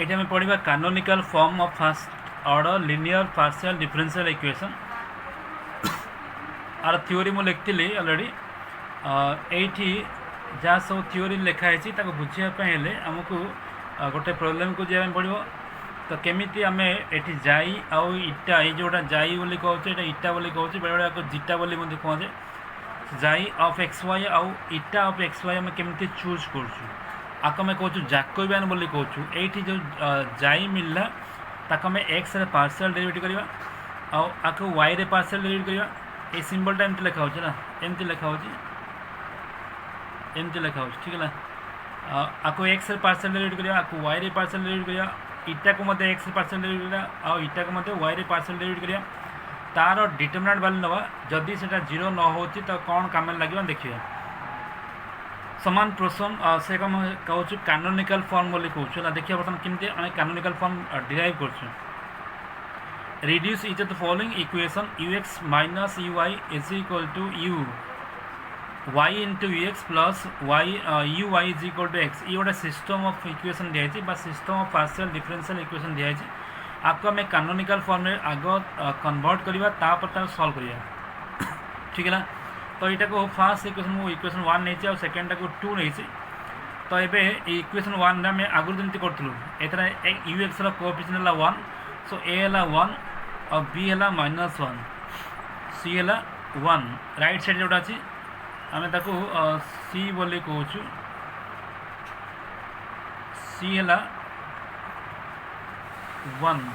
ये आम पढ़ा canonical form of first order linear partial differential equation are theory मुझे लिखी अलरेडी ये जहाँ सब थ्योरी लिखाई बुझापे आमको गोटे प्रोब्लेम को जावाई पड़ो तो केमी आम ये जाई आउ इटा ये जोटा जाई बोली कहे ये इटा बोली कहे बेले बेले जिटा बोली कहे जाई ऑफ एक्स वाई आउ इटा ऑफ एक्स वाई आम केमी चूज करमें कहूँ जैकोबियन बोली कहूँ ये जो जाई मिलला ताको आम एक्स रे पार्शियल डेरिवेटिव करवा आको वाई रे पार्शियल डेरिवेटिव करवा ये सिंबलटा एमती लिखा हो ना एमती लिखा हो एमती लिखा हो ठीक है आपको एक्स रे पार्शियल डेरिवेटिव करवा आपको वाई रे पार्शियल डेरिवेटिव करवा इटा को मत एक्स रे पार्शियल डेरिवेटिव करवा और इटा को मत वाई रे पार्शियल डेरिवेटिव करवा तार डिटरमिनेंट वैल्यू नवा जदि से जीरो न हो तो कौन काम लगे देखिए समान प्रोसन से कम कहूँ कानोनिकल फॉर्म बोली कहूँ देखिए बर्तमान केमती आम कानोनिकल फॉर्म डिराइव कर reduce each of the following equation ux minus uy is equal to u y into ux plus y uy is equal to x ये गोटे सिस्टम ऑफ इक्वेशन दिखाई बा system of partial differential equation दिखाई आपको आम कानोनिकल form में आग convert करवा तापर सॉल्व करिया ठीक है ना तो यहाँ को फास्ट इक्वेशन इक्वेशन 1 नहीं सेकेंड को 2 नहीं तो ये इक्वेशन 1 आम आगुरी जमी करूँ एथर यू एक्स कोएफिशिएंट है 1 सो ए है 1 और बी है -1 सी है 1 राइट साइड जोटा अच्छी आम ताको सी बोली कहूँ सी है 1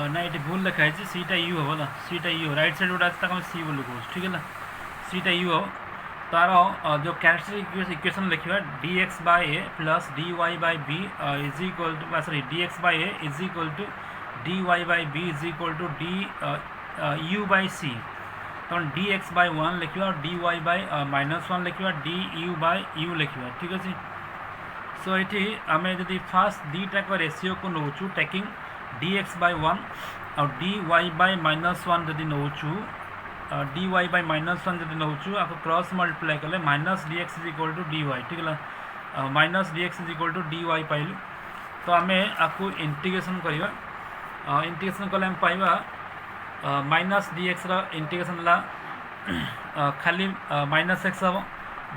ना ये भूल लिखाई सीटा यू हम ना सीटा यू राइट साइड गोटे अच्छे सी बोली कहूँ ठीक है ना सीटा यू हम तार जो कैरेक्टरिस्टिक इक्वेशन लिखा d x by a plus d y by b is equal to sorry d x by a is equal to d y by b is equal to d u by c तो d x bye 1 लिखा और D y bye -1 लिखा D u bye you लिखा ठीक अच्छे सो ये आम जब फास्ट दीटा रेसीो को नौ टेकिंग डी एक्स बाय 1 और डी वाई बाय -1 जदि नौ डी वाई बाय -1 जदि नौ आपको क्रॉस मल्टीप्लाई कले minus d x is equal to d y ठीक है minus d x is equal to d y पाइलु तो आम आपको इंटीग्रेशन करवा इंटीग्रेशन कले पाइबा माइनस डी एक्स इंटीग्रेशन खाली -x हम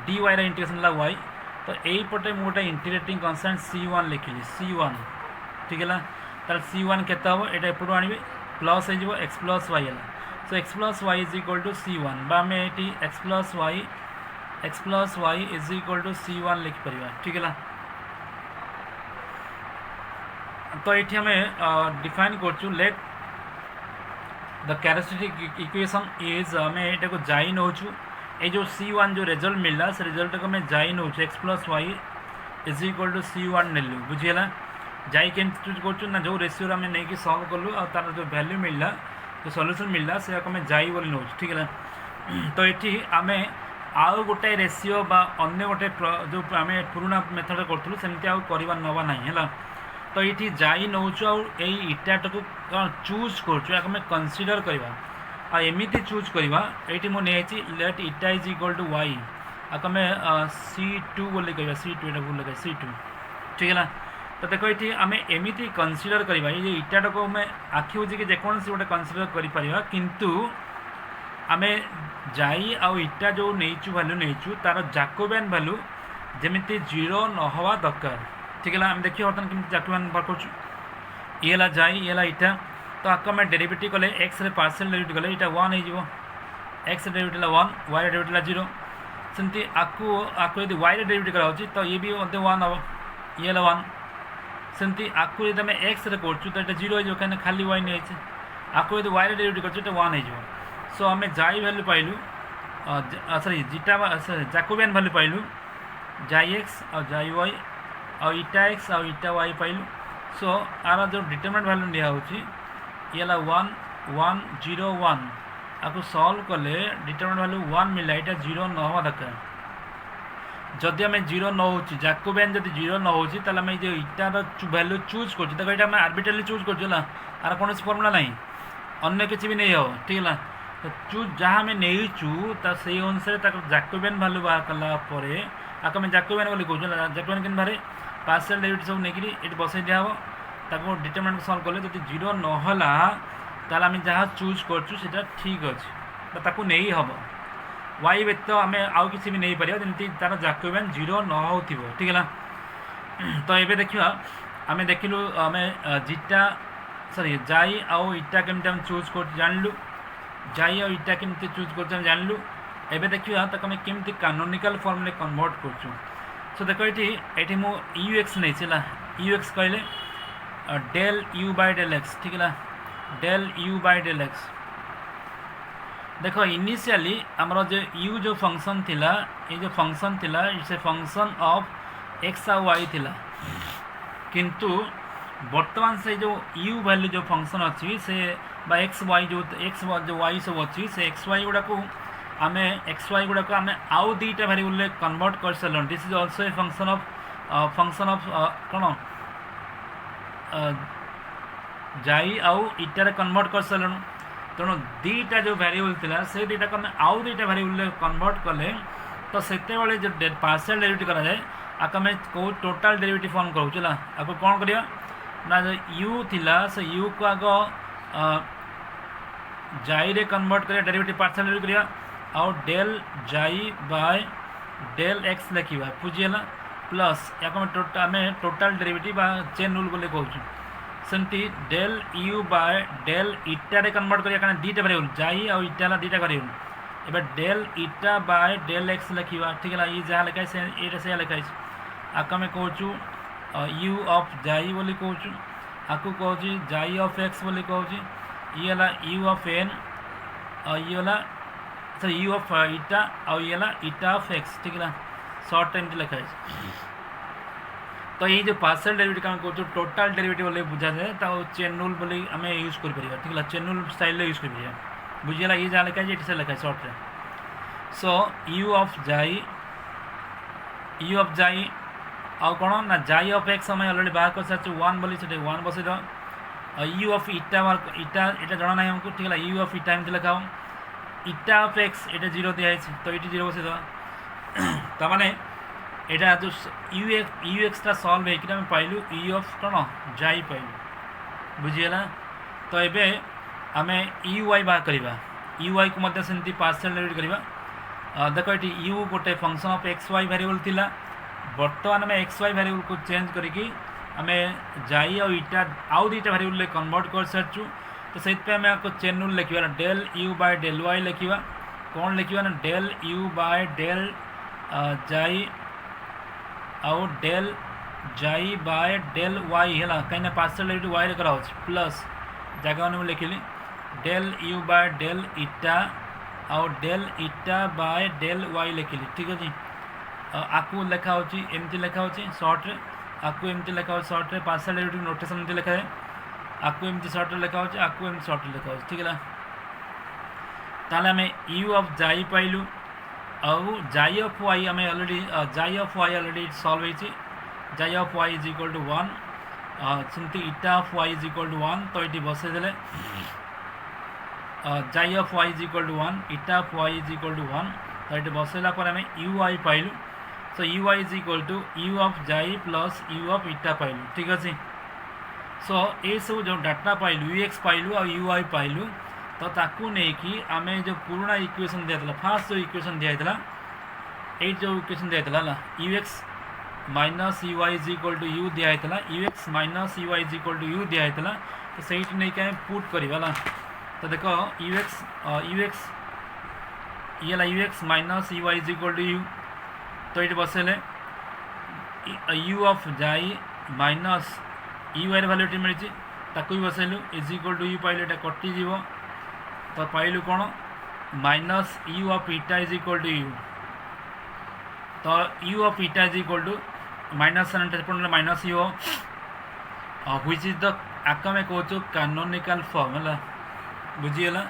डी वाई इंटीग्रेशन वाई तो यही पटे मुझे गोटे इंटीग्रेटिंग कन्स्टेंट C1 लिखिली C1 ठीक है तार C1 केते हम ये एपटू आने प्लस हो एक्स प्लस वाई है so x plus y is equal to C1 बामें ये x plus y is equal to C1 लिखिपर ठीक है तो ये आम डिफाइन कर let the characteristic equation is आम ये को जाई नौ ये जो C1 जो रिजल्ट मिलला से रिजल्ट को मैं जाई नौ x plus y is equal to C1 नेलु बुझीगला जाई के चूज कर जो रेसीो आम नहीं सल्व कलु और तार जो वैल्यू मिलला जो सॉल्यूशन मिलला से आम जाई बोली नौ ठीक है तो ये आम आउ गोटे रेसीो बा अन्य गोटे जो आम पुराना मेथड करूँ सेमती आउ करवा नवा ना है तो ये जाई नौ आईटा को चूज कर कनसीडर करवा एमती चूज करवा ये मुझे लेट इटा इज इक्वल टू वाई आम C2 बोली कह C2 ये भूल लगे C2 ठीक है ना तो देखो ये आम एमती कनसीडर करवा ये इटाटा को आम आखि बुझे कि जेकोसी गोटे कनसीडर कर किंतु आम जाई आउ इटा जो नहीं भैल्यू नहीं तार जैकोबियन भैल्यू जमी जीरो न हवा दरकार ठीक है आम देखिए बर्तमान केमती जैकोबियन बाहर कर ये जाई ये इटा तो आपको आम डेरिवेटिव कले एक्स रे पार्शियल डेरिवेटिव कले यहाँ 1 हो एक्स डेरिवेटिव 1 वाई डेरिवेटिव 0 सेमती आपको यदि वाई डेरिवेटिव कराऊँ तो ये भी 1 हम ये 1 सेमती आपको यदि आम एक्स रे कर तो ये 0 हो कहीं खाली वाई नहीं आपको यदि वाई डेरिवेटिव कर 1 हो सो आम जाई भैल्यू पाइलु सॉरी जीटा जैकोबियन भैल्यू पाइलु जाई एक्स और जाई वाई और इटा एक्स और इटा वाई पाइलु सो आर जो डिटरमिनेंट वैल्यू निया होची ये 1 1 0 1 आपको सॉल्व कले डिटरमिनेंट वैल्यू 1 मिला यहाँ 0 न हवा दरकार जदि आम 0 न हो जैकोबियन जब 0 न हो आम जो इटार वैल्यू चूज कर आर्बिट्राली चूज कर आर कौन फर्मुला ना अन्य किसी भी नहीं हम ठीक है तो चूज जहाँ आम नहींचु से अनुसार जैकोबियन वैल्यू बाहर कलापर आपको आम जैकोबियन बोली कहूँ जैकोबियन के बाहर पार्शियल डेरिवेटिव सब नहीं ये बसई दिया ताको डिटरमिनेंट सॉल्व कले जब 0 नहला ताल आम जहाँ चूज कर ठीक अच्छे ताकू नहीं हम वाई व्यतीत आम आउ किसी भी नहीं पार जमी तार जैकोबियन 0 न हो ठीक है तो ये देखा आम देखिलु आम जीटा सॉरी जाई आउ इटा केमती आम चूज कर जानलु जाई आउ इटा केमती चूज कर जानलु एबे देखिया ताको आम केमती कानोनिकल फॉर्म में कन्वर्ट करछु सो देखो ये मु यू एक्स नहीं चला यू एक्स कहले del u by del x ठीक है del u by del x देखो इनिशियली आमर जो यू जो फंक्शन थिला ये जो फंक्शन थिला it's a function of x आ वाई थिला किंतु वर्तमान से जो यू वैल्यू जो फंक्शन अच्छी से एक्स वाई जो वाई सब अच्छी से एक्स वाई गुड़ा को आम एक्स वाई गुड़ा को आम आउ दुईटा वेरिएबल कन्वर्ट कर सारे this is also a function of कौन जाई आउ इटार कन्वर्ट कर सारे तेणु दुईटा जो वेरिएबल थिला से दुईटा को आउ दुईटा वेरिएबल कन्वर्ट कले तो सेते बेले जो पार्शियल डेरिवेटिव करा जाए आपको आम कौ टोटाल डेरिवेटिव फॉर्म करूँ चला आपको कौन करिया ना जो यू थिला से यू को आग जाई रे कन्वर्ट करिया डेरिवेटिव पार्शियल डेरिवेटिव करिया आउ del xi by del x लिखा बुझीगला प्लस या आम टोटाल डेरिवेटिव चेन रूल बोले कहूँ सेमती डेल यू बाय डेल इटा रे कन्वर्ट करिया कारण दुईटा वेरिएबल जाई आउ इटा दुईटा वेरिएबल एबे डेल इटा बाय डेल एक्स लिखा ठीक है ये जहाँ लिखाई से ये से लिखाई आपको आम कहूँ यू ऑफ जाई बोली कहूँ आपको कहूँ जाई ऑफ एक्स बोली कहूँ ये यू ऑफ एन ये सर यू ऑफ इटा आउ ये इटा ऑफ एक्स ठीक है शॉर्ट टाइम लिखाई तो ये जो पार्शियल डेरिवेटिव आम कहूँ टोटाल डेरिवेटिव बोले बुझा जाए तो चेन रूल बोली आम यूज कर ठीक है चेन रूल स्टाइल यूज कर बुझीगला ये जहाँ लिखाई ये लिखाई शॉर्ट रे सो यू ऑफ जाई आउ कौन ना जाई ऑफ एक्स आम अलरेडी बाहर कर सारी 1 बोली से 1 बसई दो यू ऑफ इटा इटा इटा जना ना हमको ठीक है यू ऑफ इटा एमती लिखा इटा ऑफ एक्स ये 0 दिखाई तो ये 0 बसई दो तमाने यहाँ जो यू एक्सटा सल्व होकर पाइलु यू ऑफ कौन जाई पाइलु बुझीगला तो ये आम यू वाई बाहर करवा यू वाई को मध्य सेमती पार्शियल डेरिवेटिव करवा देखो ये यू गोटे function of x y variable थिला बर्तमान आम एक्स वाई वेरिएबल को चेंज करिकी आम जाई और इटा आउ दुईटा वेरिएबल कन्वर्ट कर सारी तो से आम आपको चेन रूल लिखा del u by del y लिखा कौन लिखा ना डेल यू बाय डेल जाई आउ del xi by del y है कहीं पार्शियल डेरिवेटिव वाई करा प्लस जगह मैंने लिखिली del u by del eta आउ डेल इटा बाय डेल वाई लिखिली ठीक अच्छे आपको लिखा एमती लिखा सर्ट रे आपको एमती लिखा सर्ट रे पार्शियल डेरिवेटिव नोटेशन एमती लिखा है आपको एमती सर्ट रे लिखा आपको एमती सर्ट रे लिखा ठीक है ताले आम यू ऑफ जाई पाइलु आउ जाई ऑफ वाई आम already xi of y already solve होती xi of y is equal to 1 सेमती eta of y is equal to 1 तो ये बसई देले xi of y is equal to 1 eta of y is equal to 1 तो ये बसैला आम यू वाई पाइलु so u y is equal to u of xi plus u of eta पाइलु ठीक अच्छे सो ये सब जो डाटा पाइलु यू एक्स पाइलु और यू वाई पाइलु तो ताकू नहीं कि आम जो पुराना इक्वेशन दिया फास्ट जो इक्वेशन दिया ये जो इक्वेशन दिया u x minus u y is equal to u दिखाई u x minus u y is equal to u दिखाई तो सही नहीं कि पुट करवा तो देख यू एक्स ये u x minus u y is equal to u तो ये बसैले u of xi minus u y भैल्यूटी मिली ताकू भी बसैलु इज इक्वल टू यू पाइलु ये कटिज तो पाइलु कौन minus you of eta is equal to u तो u of eta is equal to minus minus u which is the आक आम कहूँ कानोनिकल फॉर्म है बुझीगला।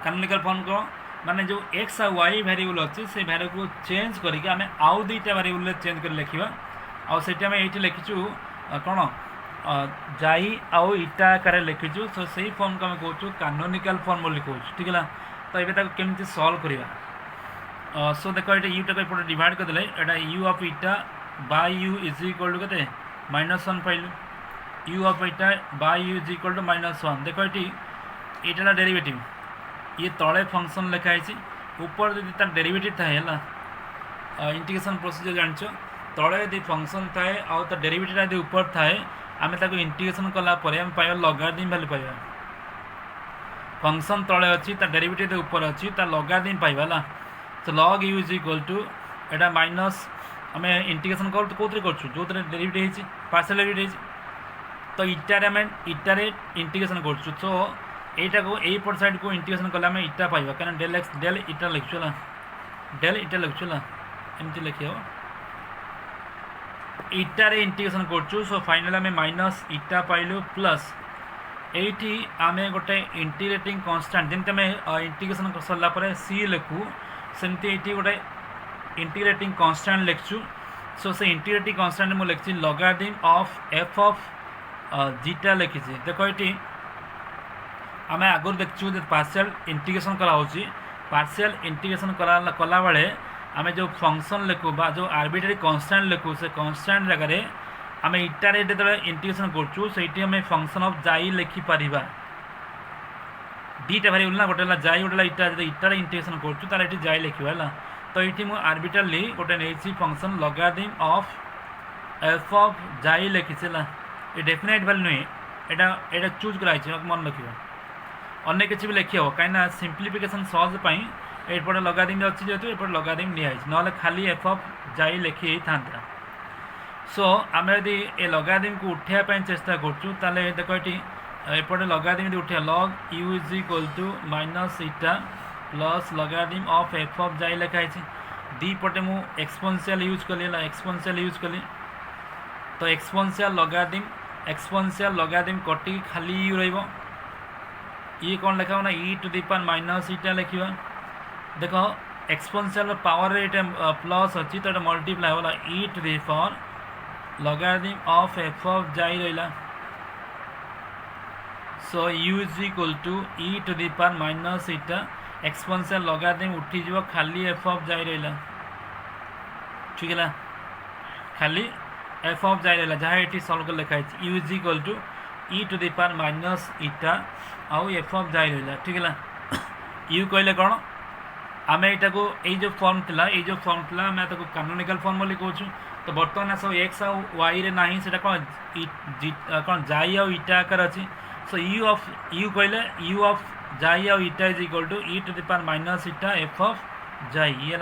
कानोनिकल फॉर्म कौन माने जो एक्स आ वाई वेरिएबल अच्छी से वेरिएबल को चेंज करके आम आउ दुईटा वेरिएबल चेंज कर लिखा आउट आम ये लिखीचु कौन जाई आउ इटा आकार लिखीचु। सो से फॉर्म को आम कहूँ कानोनिकल फॉर्म बोली कहूँ ठीक है। तो ये केमती सॉल्व करवा सो देख ये यूटा को एपटे डिवाइड करदे eta u of eta by u is equal to के -1 पाइलु u of eta by u is equal to -1 देख ये यहाँ डेरिवेटिव ये तले फंक्शन लिखाई ऊपर जब तार डेरिवेटिव थाए इंटीग्रेशन प्रोसीजर जान तले यदि फंक्शन थाए आउ तार डेरिवेटिव यदि ऊपर थाए आम इंटीग्रेशन कलापर आम पाइबा लॉगरिथम वैल्यू पाइबा। फंक्शन तले अच्छी तार डेरिवेटिव ऊपर अच्छी तार लॉगरिथम पाइबा ला। तो log u is equal to eta minus आम इंटीग्रेशन कर कौन कर जो डेरिवेटिव पार्शियल डेरिवेटिव तो इटारे आम इटारे इंटीग्रेशन कर सो एटा को एपट साइड को इंटीग्रेशन कले आम इटा पाइबा कहीं डेल एक्स डेल इटा लिखुला डेल इटा लिखुला एमती लिखी हम इटारे इंटीग्रेशन कर सो फाइनल आम माइनस इटा पाइलु प्लस एटी आम गोटे इंटीग्रेटिंग कांस्टेंट जमी आम इंटीग्रेशन कर सारापर सी लिखु सेमती ये गोटे इंटीग्रेटिंग कांस्टेंट लिखु। सो से इंटीग्रेटिंग कांस्टेंट मुझे लिखी logarithm of f of zeta लिखी देख ये आम आगुरी देखु पार्शियल इंटीग्रेशन कराऊँगी पार्शियल इंटीग्रेशन कला बेले आम जो फंक्शन लिखु बा जो आर्बिट्रेरी कांस्टेंट लिखु से कांस्टेंट जगह आम इटारे जो इंटीग्रेशन करूँ से आम फंक्शन ऑफ जाई लिखिपर दीटा वेरिएबल ना गोटे जाई गोटे इटा जो इटारे इंटीग्रेशन करूँ ये जाई लिखा तो ये मुझे आर्बिट्रारली गोटे नहीं function logarithm of f of जाई लिखी ये डेफिनेट वैल्यू नुहे यहाँ चूज कराई मन रखा अन्य किसी भी लिखी हम कहीं सिंप्लीफिकेशन सहज एपटे लॉगरिथम अच्छी जेहतु एपटे लॉगरिथम निया ना खाली एफ ऑफ जाई लिखी था। सो आम यदि ए लॉगरिथम को उठाइबा चेष्टा करूँ देख ये एपटे लॉगरिथम यदि उठा log u is equal to minus eta plus logarithm of f of xi लिखाई दी पटे मु एक्सपोनेंशियल यूज कली एक्सपोनेंशियल यूज कली तो एक्सपोनेंशियल लॉगरिथम कटी खाली यू रही ये कौन लिखा ना ई टू दी पावर माइनस इटा लिखा देख एक्सपोनेंशियल पावर ये प्लस अच्छी तो मल्टीप्लाई होला e to the power logarithm of f of xi रहा। So u is equal to e to the power minus eta exponential logarithm उठीज खाली एफ ऑफ जाई रहा ठीक है खाली एफ ऑफ जाई रहा जहाँ ये सल्व कर लिखाई u is equal to e to the power minus eta आउ एफ ऑफ जाई रहा ठीक है। यू कहले कौन आम यहाँ को जो फॉर्म था आम कानोनिकल फॉर्म बोली कहूँ तो बर्तमान सब एक्स आउ वाई रे नहीं से कौन कौन जाई आउ इटा आकार अच्छी। सो यू कहले यू ऑफ जाई आउ eta is equal to e to the power minus eta f of जाई ये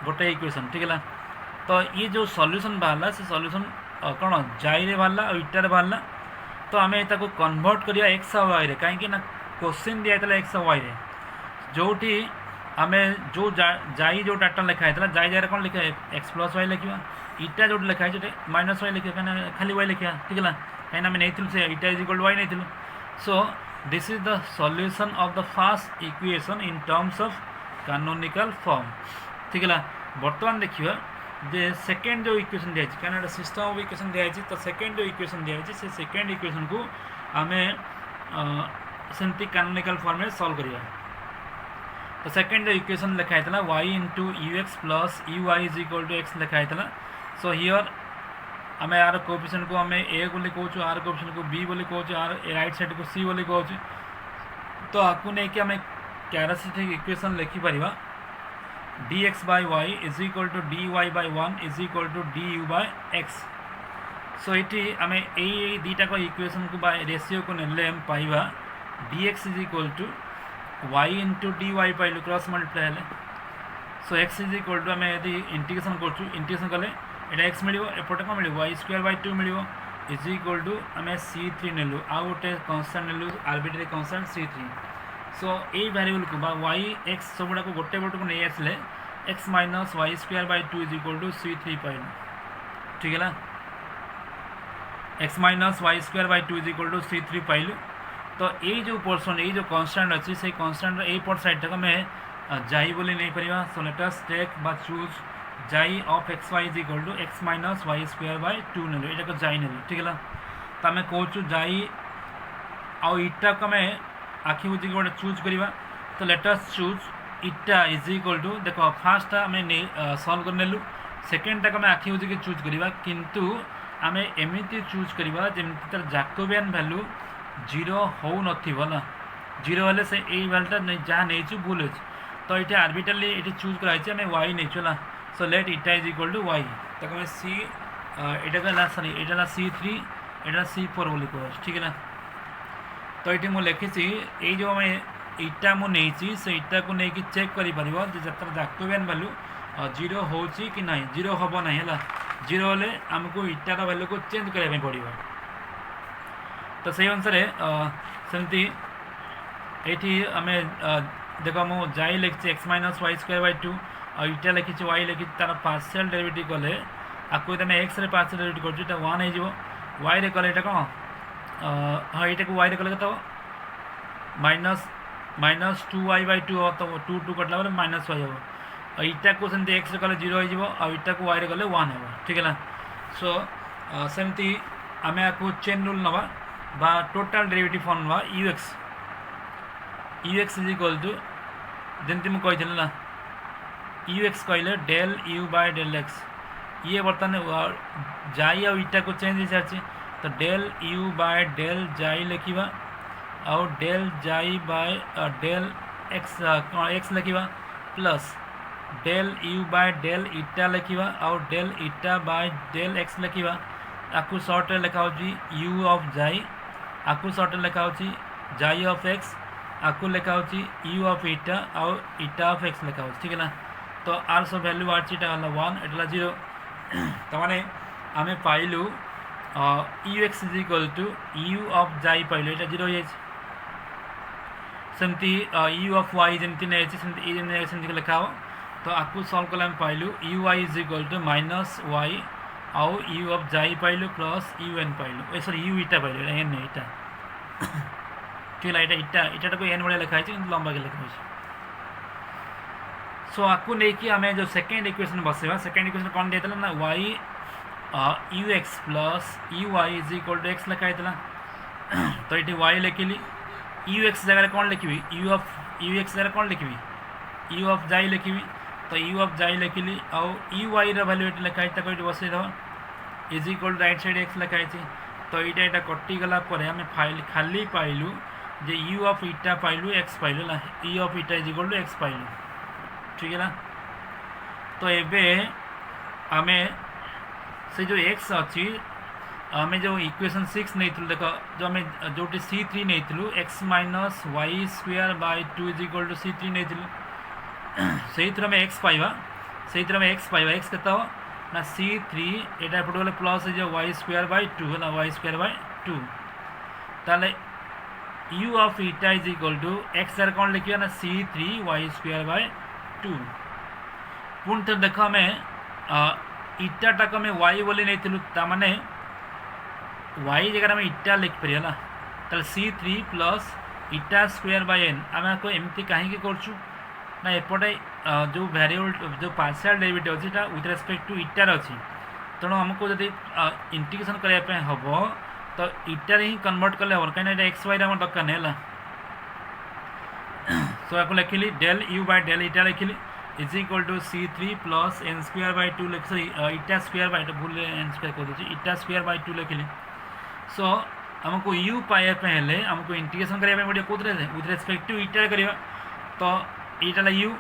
गोटे इक्वेशन ठीक है। तो ये जो सॉल्यूशन बाहर से सॉल्यूशन कौन जाई रे बाहर और इटार बाहर तो आम ताको कन्वर्ट करिया एक्स और वाई रे कहीं क्वेश्चन दिया एक्स और वाई रे जोटी आम जो जाई जो डाटा लिखाई जाई जाए कौन लिखा एक्स प्लस वाई लिखा इटा जो लिखाई माइनस वाई लिखा कहीं खाली वाई लिखा ठीक है कहीं नहीं से इटा इज इक्वल टू वाई नहीं। So this is the solution of the first equation in terms of canonical form ठीक है। बर्तमान देखिए जे सेकेंड जो इक्वेशन दिखाई कहीं सिस्टम ऑफ इक्वेशन दिखाई तो सेकेंड जो इक्वेशन दिखाई से सेकेंड इक्वेशन को आम सेमती कानोनिकल फॉर्म में सॉल्व करिया। तो सेकेंड जो इक्वेशन लिखाई y into u x plus u y is equal to x लिखाई। सो हियर आम यार कोएफिशिएंट को आम ए बोली कहूँ आर कोएफिशिएंट को बी बोली कहूँ आर राइट साइड को सी बोली कहूँ तो आपको लेकिन आम कैरेक्टरिस्टिक इक्वेशन लिखिपर dx by y is equal to dy by 1 is equal to du by x। सो ये आम यही दीटा को इक्वेशन को रेशियो को नेले पाइबा dx is equal to y into dy पाइलु क्रॉस मल्टीप्लाई हेले। So x is equal to आम यदि इंटीग्रेशन इंटीग्रेशन कले ये x मिल एपटे कौन मिल y स्क्वायर बाय 2 मिल इज इक्वल टू आम c3 नेलु आउ गोटे कन्स्टांट नेलु आर्बिट्रेरी कन्स्टांट c3। सो ये वेरिएबल को y x सब गुड़ा को गोटे पट को नहीं आसले x minus y square by 2 is equal to c3 पाइल ठीक है। X minus y square by two is equal to c three पाइलु। तो ये जो पोर्सन ये जो कन्स्टांट अच्छी से कन्स्टांट एपट साइड आम जाई बोली नहीं पारिबा। सो लेट अस टेक बा choose xi of x y is equal to x minus y square by two नेलु एटा को जाई नेलु ठीक है। तो आम कहूँ जाई आउ इटा को आम आखि बुझी गोटे चूज करवा। तो लेट अस चूज इटा इज इक्वल टू देख फास्ट आम सल्व कर नेलु सेकेंड टाक आम आखि बुझी चूज करवा किंतु आम एमती चूज करवा जमी तार जाकोबियन भैल्यू जीरो हो ना जीरो हेल्ले से यही भैल्यूटा जहाँ नहीं भूल अच्छे। तो ये आर्बिट्राली ये चूज कराई आम वाई नहीं ना। सो लेट इटा इज इक्वल टू वाई तक आम सी यहाँ सरी यहाँ सी थ्री यहाँ सी फोर बोली कह ठीक है ना। तो ये मुझे लिखी ये जो आम इटा मुझे से इटा को लेकिन चेक कर जाकोबियन भैल्यू जीरो हो कि ना जीरो हम ना है जीरो हेल्ले आमको इटार भैल्यू को चेंज करने पड़ो। तो से अनुसार सेमती ये आम देख मु जाई लिखी x minus y square by two और इटा लिखी वाई लिखी तार पार्शियल डेरिवेटिव कले आपको तुम एक्स रे पार्शियल डेरिवेटिव कर वन हो वाई रे कले कौन हाँ यहाँ को वाई रे कले minus minus two y by two तो टू टू कटला बेले माइनस वाई हम इटा को सेमती एक्स रे कले जीरो हो इटा को वाई रे कले वन हो ठीक है ना। सो सेमती आम आपको चेन रूल नवा बा टोटाल डेरिवेटिव फॉर्म नवा u x is equal to जमती मुझे ना यू एक्स कहले del u by del x ये बर्तमान जाई और इटा को चेंज हो सारी। तो डेल यू बाय डेल जाई लिखा और del xi by del x x लिखा plus del u by del eta लिखा और डेल इटा बाय डेल एक्स लिखा आपको सर्ट लिखा यू ऑफ जाई आपको सर्ट लिखा जाई ऑफ एक्स आपको लिखा यू ऑफ इटा और इटा ऑफ एक्स लिखा ठीक है ना। तो आर सब वैल्यू आटा वन एटा जीरो तो मैंने आम पाइलु u x is equal to u of xi पाइलु ये जीरो हो सेमती यू ऑफ वाई जमती नहीं लिखा हो। तो आपको सल्व कले पाइलु u y is equal to minus y आउ यू ऑफ जाई पाइलु प्लस यू एन पाइलु सॉरी यू इटा पाइलु एन इटा ठीक है। इटा इटा को एन भाया लिखाई लंबा के लिखा। सो आपको लेकिन आम जो सेकेंड इक्वेशन बसवा सेकेंड इक्वेशन कौन दिया ना y u x plus u y is equal to x लिखाई तो ये वाई लिखिली यू एक्स जगह कौन लिखी यू एक्स जगह कौन लिखी यू ऑफ जाई लिखी। तो यू ऑफ जाई लिखिली और यू वाई भैल्यू ये लिखाई ये बसई is equal to right side x लिखाई। तो यहाँ कटिगला आम फाइल खाली पाइलु जे यू ऑफ इटा पाइलु एक्स पाइलु ना you of eta is equal to x पाइलु ठीक है ना। तो ये आम से जो एक्स अच्छी आम जो इक्वेशन 6 नहीं देख जो आम जो सी थ्री नहीं x minus y square by two is equal to c three नहीं से आम एक्स पाइबा से आम एक्स पाइबा एक्स के ना सी थ्री यहाँ एपटे गले प्लस हो वाई स्क्वायर बाय टू है वाई स्क्वायर बाय टू ताले u of eta is equal to x आर कौन लिखा ना c three y square by two पुणी थे देख आम इटाटा को आम वाई बोली नहीं माने वाई जगह आम इटा लिखिपर है सी थ्री प्लस इटा स्क्वायर बाय एन आम आपको एमती कहीं करूँ ना एपटे जो वेरिएबल जो पार्शियल डेरिवेटिव अच्छी विथ रेस्पेक्ट टू इटार अच्छी तेणु आमको जब इंटीग्रेशन करने हम तो इटार ही कन्वर्ट कले हम कहीं एक्स वाई आम दरकार नहीं है। सो आपको लिखिली del u by del eta लिखिली is equal to c three plus n square by two sorry eta square by भूल एन स्क्वायर कर दूसरी इटा स्क्वायर बाय टू लिखिली। सो आमको यू पाइबापे आमको इंटीग्रेशन करने पड़े कौन विथ रेस्पेक्ट टू इटार करवा। तो इटा यू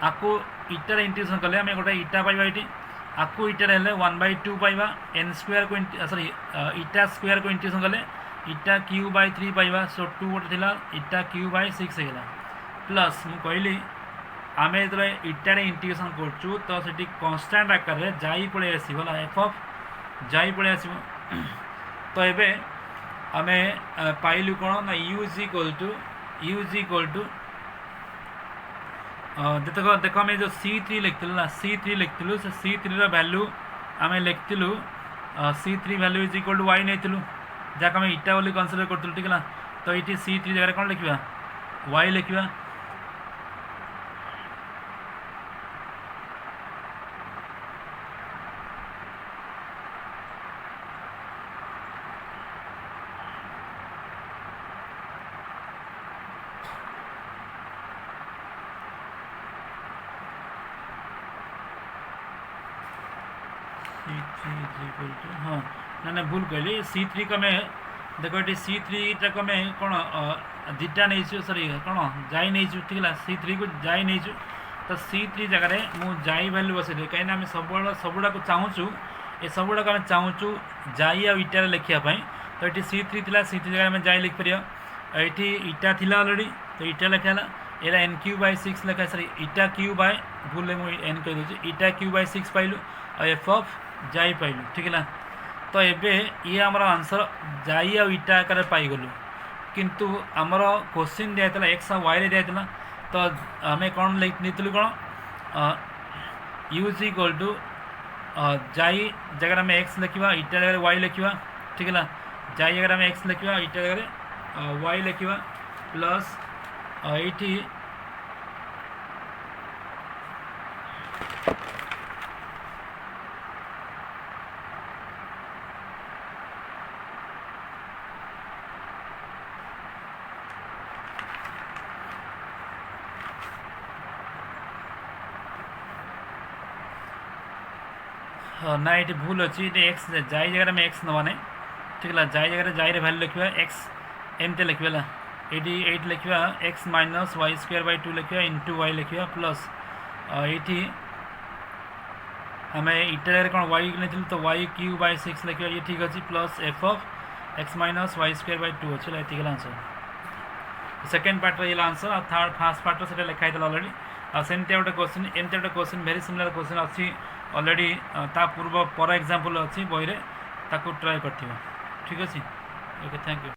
आपको इटार इंटीग्रेशन कले आम गोटे इटा पाइबा ये आपको इटार हेल्ले वन बाय टू पाइबा एन स्क्वायर को सॉरी इटा स्क्वायर को इंटीग्रेशन कले इटा क्यू बाय थ्री पाइबा। सो टू गोटे इटा क्यू बाय सिक्स होगा प्लस मु कहली आम जो इटार इंटीग्रेशन करूँ तो से कन्स्टांट आकार जाई पलि आसला एफ ऑफ जाई पलि आस। तो ये आम पाइलु कौन ना यू इज इक्वल टू देख आम जो सी थ्री लिखिलु ना सी थ्री लिखिलु से सी थ्री वैल्यू आम लिखिलु C3 value is equal to y नहीं जहाँ आम इटा बोली कनसीडर करूँ ठीक है तो ये C3 जगह कौन लिखा वाई लिखा हाँ ना भूल कहली C3 को मैं देखो ये C3 को मैं कौन दुटा नहीं सॉरी कौन जाई नहीं ठीक है C3 को जाई नहीं तो C3 जगह मु जाई वैल्यू बसई कहीं आम सबुड़ा को चाहूँ ये सबुड़ा को आम चाहूँ जाई आ इटार लिखापी तो ये C3 थी C3 जगह आम जाई लिखिपर ये इटा थी अलरेडी तो इटा लिखा है N3/6 लिखा सॉरी इटा क्यू बाय भूल मुझे एन कहीदे इटा क्यू/6 पाइलु और एफ ऑफ जाई पाइलु ठीक है तो ये ये आमर आंसर जाई आ इटा आकार पाइगलु किंतु आमर क्वेश्चन दिया एक्स आ वाई दिया तो आम कौन नहीं कौन यूज इक्वल टू जाई जगह आम एक्स लिखा इटा जगह वाई लिखा ठीक है जाई जगह आम एक्स लिखा इटा जगह वाई लिखा प्लस ये ना ये भूल अच्छी एक्स जाई जगह में एक्स नवा नहीं ठीक है जाई जगह जाई वैल्यू लिखा एक्स एमते लिखा ये 8 लिखा एक्स माइनस y²/2 लिखा इंटू वाई लिखा प्लस ये आम इटा जगह कौन वाई नहीं तो y³/6 लिखा ये ठीक अच्छे plus F of x minus y²/2 अच्छे ये आंसर सेकेंड पार्ट ये आंसर आ थर्ड फास्ट पार्ट से लिखाई अलरेडी सेमती गोटे क्वेश्चन एमती गोटे क्वेश्चन भेरी सिमिलर क्वेश्चन अच्छी अलरेडी ता पूर्व पर एग्जांपल अच्छी बही रे ताकू ट्राई कर ठीक अच्छे ओके थैंक यू।